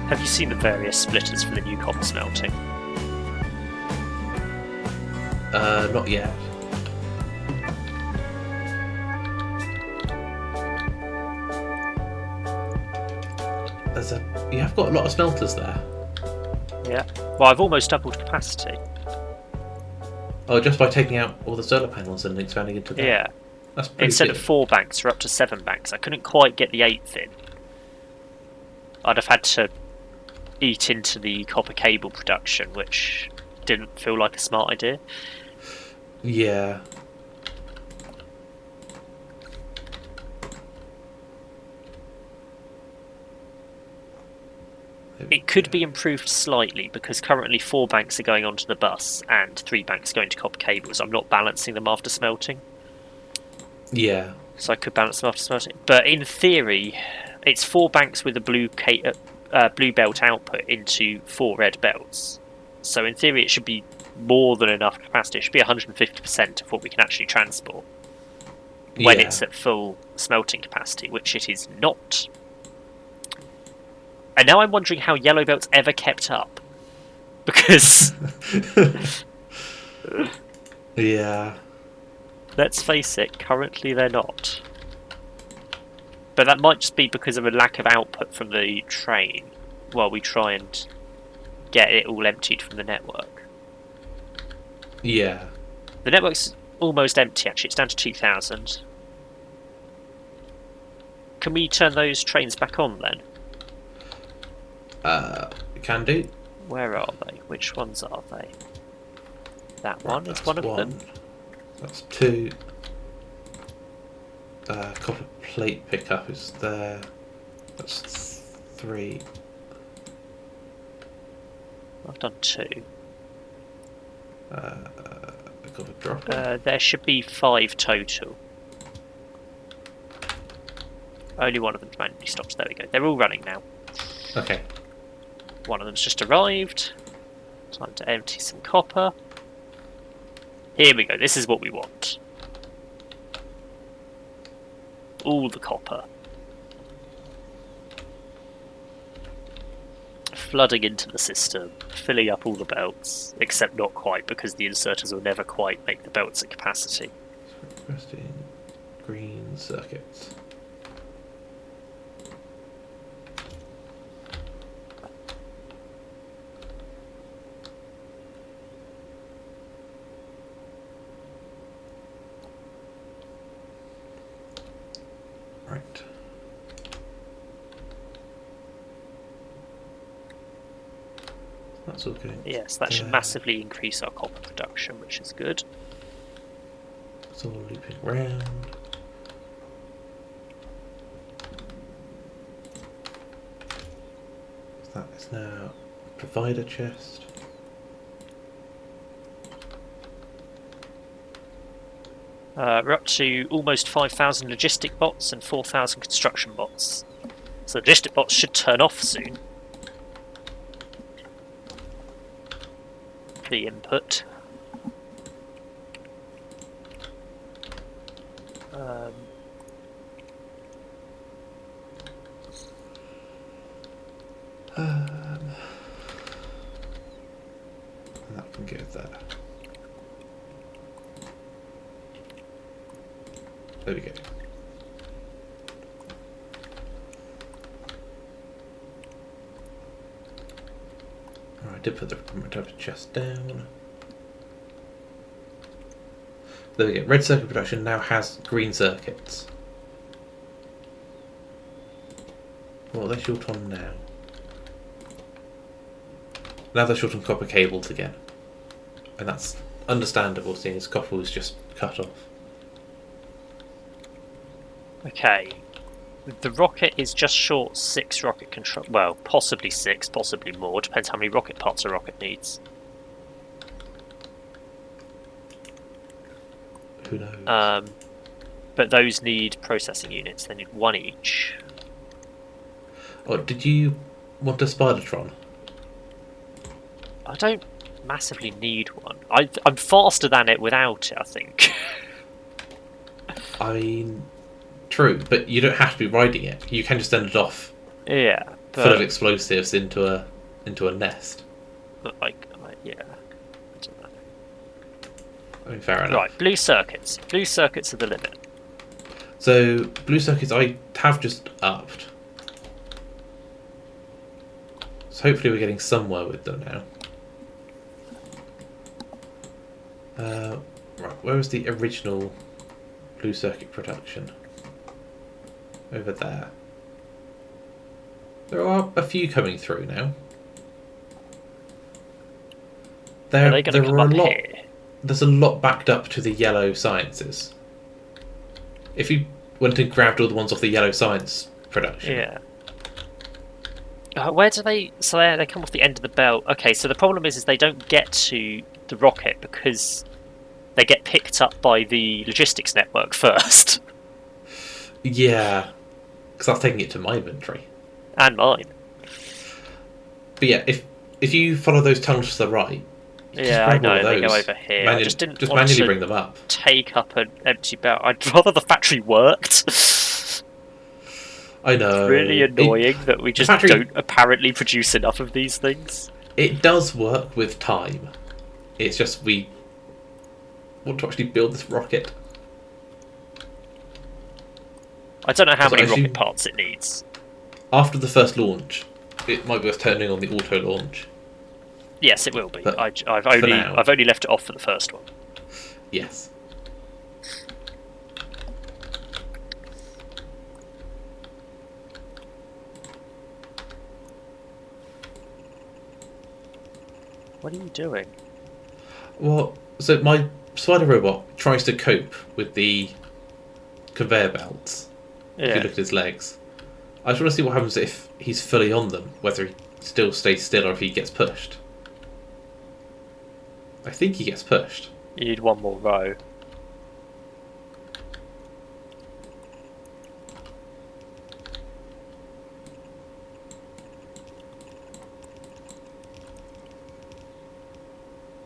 Have you seen the various splitters for the new copper smelting? Not yet. You have got a lot of smelters there. Yeah. Well, I've almost doubled capacity. Oh, just by taking out all the solar panels and expanding into that? Yeah. That's pretty Instead good. of 4 banks, we're up to 7 banks. I couldn't quite get the 8th in. I'd have had to eat into the copper cable production, which didn't feel like a smart idea. Yeah. It could be improved slightly because currently 4 banks are going onto the bus and 3 banks going to copper cables. I'm not balancing them after smelting. Yeah. So I could balance them after smelting. But in theory, it's 4 banks with a blue belt output into 4 red belts. So in theory, it should be more than enough capacity. It should be 150% of what we can actually transport when it's at full smelting capacity, which it is not. And now I'm wondering how yellow belts ever kept up. Because... yeah. Let's face it, currently they're not. But that might just be because of a lack of output from the train while we try and get it all emptied from the network. Yeah. The network's almost empty, actually. It's down to 2,000. Can we turn those trains back on, then? Can do. Where are they? Which ones are they? That one is one of them. That's 2. Copper plate pickup is there. That's 3. I've done 2. Copper drop. There should be 5 total. Only one of them's manually stopped. There we go. They're all running now. Okay. One of them's just arrived. Time to empty some copper. Here we go. This is what we want. All the copper. Flooding into the system, filling up all the belts, except not quite, because the inserters will never quite make the belts at capacity. Requesting green circuits. Right. That's all good. Yes, that should massively increase our copper production, which is good. It's all looping round. That is now provider chest. We're up to almost 5,000 logistic bots and 4,000 construction bots. So logistic bots should turn off soon. The input. That can go there. There we go. Alright, I did put the type chest down. There we go. Red circuit production now has green circuits. What are they short on now? Now they're short on copper cables again. And that's understandable, seeing as copper was just cut off. Okay. The rocket is just short 6 rocket control. Well, possibly 6, possibly more. Depends how many rocket parts a rocket needs. Who knows? But those need processing units. They need 1 each. Oh, did you want a Spidertron? I don't massively need one. I'm faster than it without it, I think. I mean, true, but you don't have to be riding it. You can just send it off. Yeah, full of explosives into a nest. But yeah, I don't know. I mean, fair enough. Right, blue circuits. Blue circuits are the limit. So blue circuits I have just upped. So hopefully we're getting somewhere with them now. Right, where was the original blue circuit production? Over there. There are a few coming through now. Are they going to come up here? There's a lot backed up to the yellow sciences. If you went and grabbed all the ones off the yellow science production. Yeah. Where do they... So they come off the end of the belt. Okay, so the problem is they don't get to the rocket because they get picked up by the logistics network first. Yeah. Because that's taking it to my inventory. And mine. But yeah, if you follow those tunnels to the right... Yeah, I know, they go over here. I just didn't want manually to bring them up. take up an empty belt. I'd rather the factory worked. I know. It's really annoying that we just don't apparently produce enough of these things. It does work with time. It's just we want to actually build this rocket. I don't know how many rocket parts it needs. After the first launch, it might be worth turning on the auto launch. Yes, it will be. But I've only left it off for the first one. Yes. What are you doing? Well, so my spider robot tries to cope with the conveyor belts. Yeah. If you look at his legs. I just want to see what happens if he's fully on them, whether he still stays still or if he gets pushed. I think he gets pushed. You need one more row.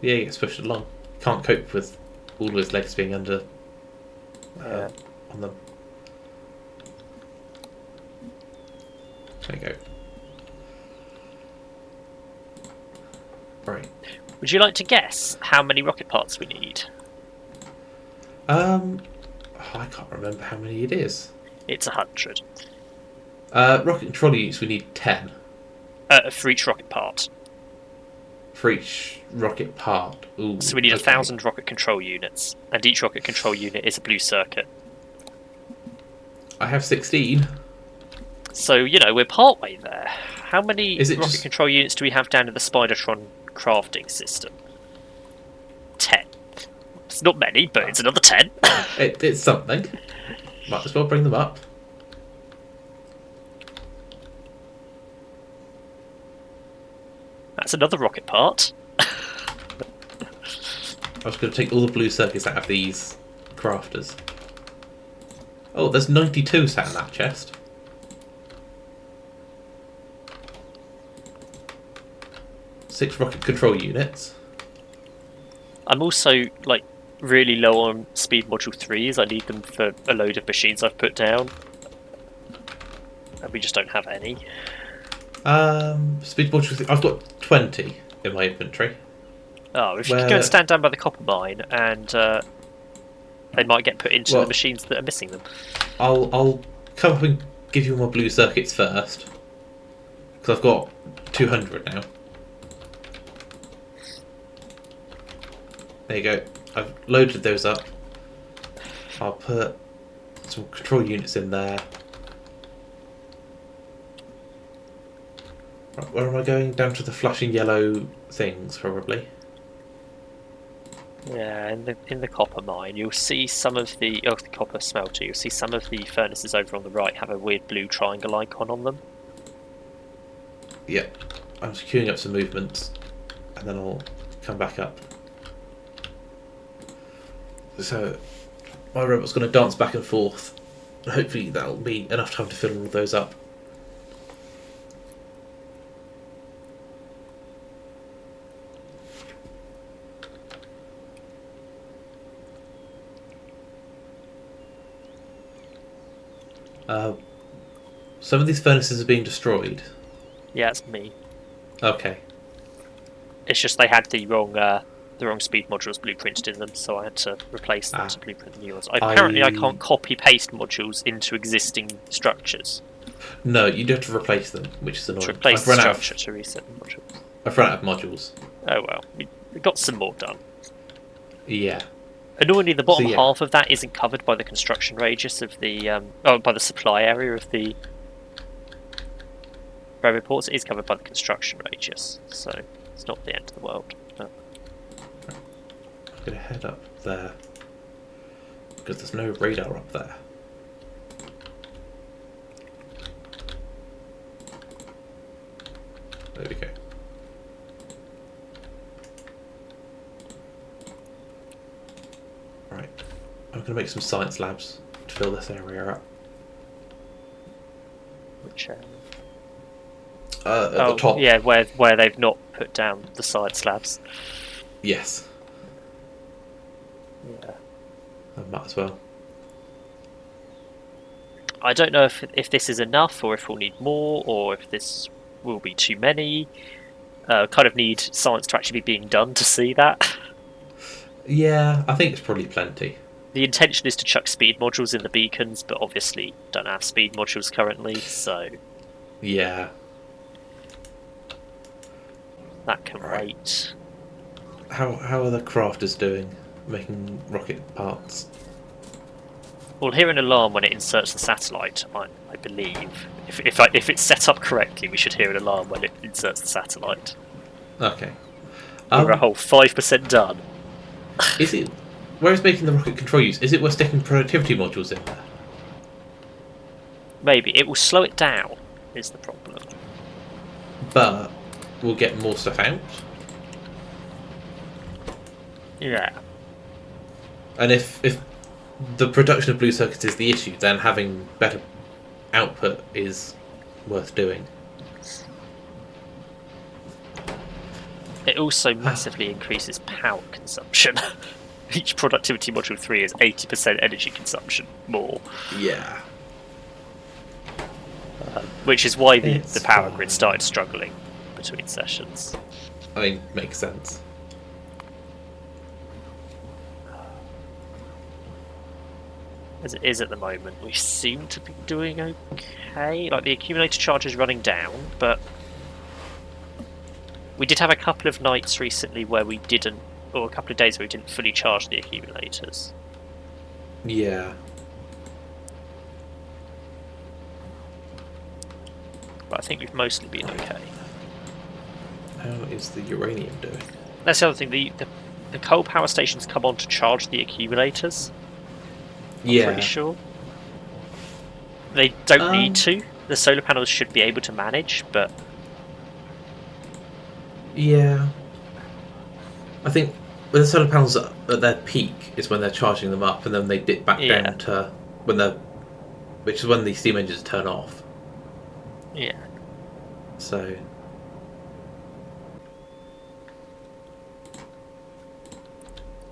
Yeah, he gets pushed along. Can't cope with all of his legs being under on them. There you go. Right. Would you like to guess how many rocket parts we need? I can't remember how many it is. It's 100. Rocket control units, we need 10. For each rocket part. For each rocket part. Ooh, So we need 1,000 rocket control units, and each rocket control unit is a blue circuit. I have 16. So, you know, we're partway there. How many rocket just... control units do we have down in the Spidertron crafting system? 10. It's not many, but it's another 10. It's something. Might as well bring them up. That's another rocket part. I was going to take all the blue circuits out of these crafters. Oh, there's 92 sat in that chest. Six rocket control units. I'm also, like, really low on speed module 3s. I need them for a load of machines I've put down. And we just don't have any. Speed module 3. I've got 20 in my inventory. Oh, if you could go and stand down by the copper mine, and they might get put into the machines that are missing them. I'll come up and give you my blue circuits first, because I've got 200 now. There you go. I've loaded those up. I'll put some control units in there. Right, where am I going? Down to the flashing yellow things, probably. Yeah, in the copper mine, you'll see some of the the copper smelter. You'll see some of the furnaces over on the right have a weird blue triangle icon on them. Yeah, I'm just queuing up some movements, and then I'll come back up. So, my robot's going to dance back and forth. Hopefully, that'll be enough time to fill all of those up. Some of these furnaces are being destroyed. Yeah, it's me. Okay. It's just they had the wrong speed modules blueprinted in them, so I had to replace them to blueprint the new ones. Apparently, I can't copy paste modules into existing structures. No, you do have to replace them, which is annoying. To replace the structure to reset the modules. I've run out of modules. Oh well, we got some more done. Yeah. Annoyingly, the bottom half of that isn't covered by the construction radius of the by the supply area of the railway ports. It is covered by the construction radius, so it's not the end of the world. But... I'm gonna head up there because there's no radar up there. There we go. Right, I'm going to make some science labs to fill this area up. Which area? At the top. Yeah, where they've not put down the side slabs. Yes. Yeah. I might as well. I don't know if this is enough, or if we'll need more, or if this will be too many. Kind of need science to actually be being done to see that. Yeah, I think it's probably plenty. The intention is to chuck speed modules in the beacons, but obviously don't have speed modules currently, so... Yeah. That can wait. How are the crafters doing, making rocket parts? We'll hear an alarm when it inserts the satellite, I believe. If it's set up correctly, we should hear an alarm when it inserts the satellite. Okay. We're a whole 5% done. Is it... Where is making the rocket control use? Is it worth sticking productivity modules in there? Maybe. It will slow it down, is the problem. But we'll get more stuff out. Yeah. And if the production of blue circuits is the issue, then having better output is worth doing. It also massively increases power consumption. Each productivity module 3 is 80% energy consumption more. Yeah. Which is why the power grid started struggling between sessions. I mean, makes sense. As it is at the moment, we seem to be doing okay. Like, the accumulator charge is running down, but we did have a couple of nights recently where we didn't, or a couple of days where we didn't fully charge the accumulators. Yeah. But I think we've mostly been okay. How is the uranium doing? That's the other thing, the coal power stations come on to charge the accumulators. I'm pretty sure. They don't need to. The solar panels should be able to manage, but... Yeah. I think when the solar panels are at their peak is when they're charging them up, and then they dip back down to when they're... which is when the steam engines turn off. Yeah. So...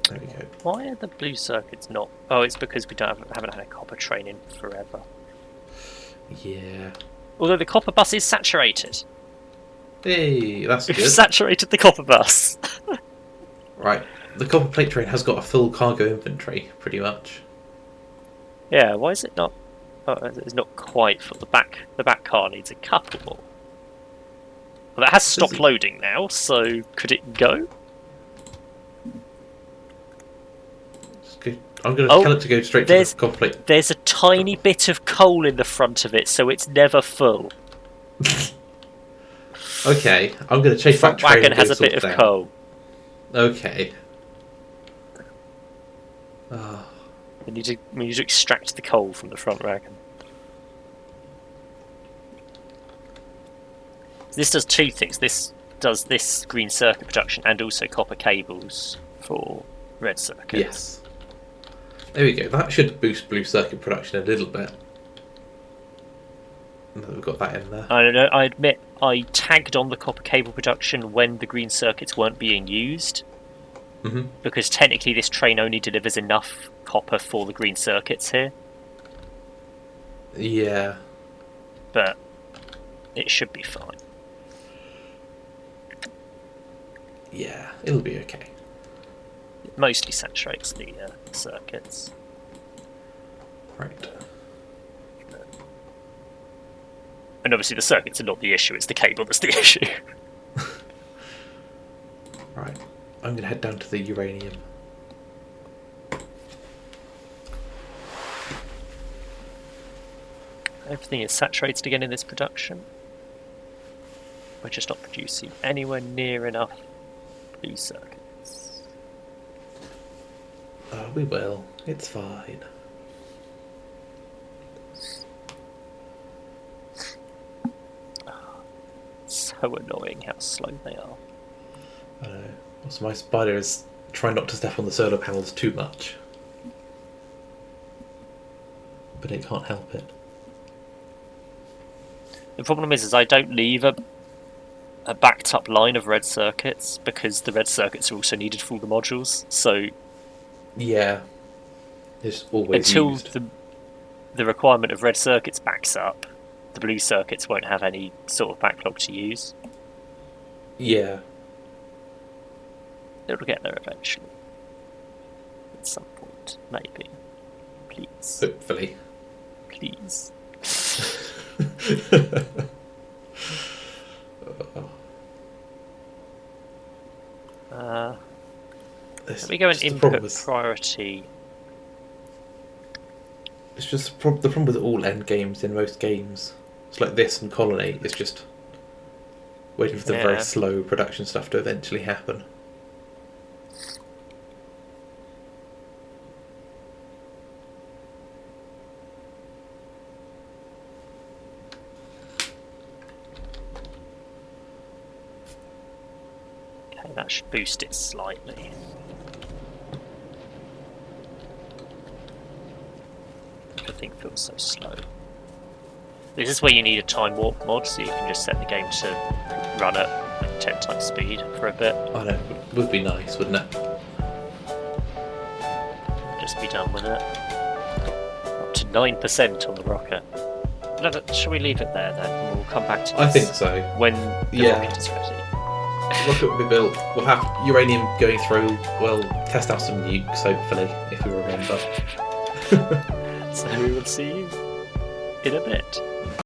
There we go. Why are the blue circuits not... Oh, it's because we haven't had a copper train in forever. Yeah. Although the copper bus is saturated. Hey, that's good. We've saturated the copper bus. Right. The copper plate train has got a full cargo inventory, pretty much. Yeah, why is it not... Oh, it's not quite full. The back car needs a couple more. Well, that has stopped loading now, so could it go? I'm going to tell it to go straight to the copper plate. There's a tiny bit of coal in the front of it, so it's never full. Okay, I'm going to chase that train. Wagon has a bit of coal. Okay. We need to extract the coal from the front wagon. This does two things. This does this green circuit production and also copper cables for red circuits. Yes. There we go. That should boost blue circuit production a little bit. Now that we've got that in there. I don't know. I admit I tagged on the copper cable production when the green circuits weren't being used. Mm-hmm. Because technically this train only delivers enough copper for the green circuits here. Yeah. But it should be fine. Yeah, it'll be okay. It mostly saturates the circuits. Right. And obviously the circuits are not the issue, it's the cable that's the issue. Right. I'm going to head down to the uranium. Everything is saturated again in this production. We're just not producing anywhere near enough blue circuits. We will. It's fine. So annoying how slow they are. I know. Also, my spider is trying not to step on the solar panels too much. But it can't help it. The problem is I don't leave a backed up line of red circuits because the red circuits are also needed for all the modules. So yeah, it's always until used. the requirement of red circuits backs up, the blue circuits won't have any sort of backlog to use. Yeah. It'll get there eventually. At some point, maybe. Please. Hopefully. Please. Let me go and input priority. It's just the problem with all end games in most games. It's like this and Colony. It's just waiting for the very slow production stuff to eventually happen. Okay, that should boost it slightly. Everything feels so slow. This is where you need a time warp mod, so you can just set the game to run at like 10 times speed for a bit. I know, it would be nice, wouldn't it? Just be done with it. Up to 9% on the rocket. No, shall we leave it there then? And we'll come back to this I think so. when the rocket is ready. The rocket will be built. We'll have uranium going through. We'll test out some nukes, hopefully, if we remember. So we will see you in a bit.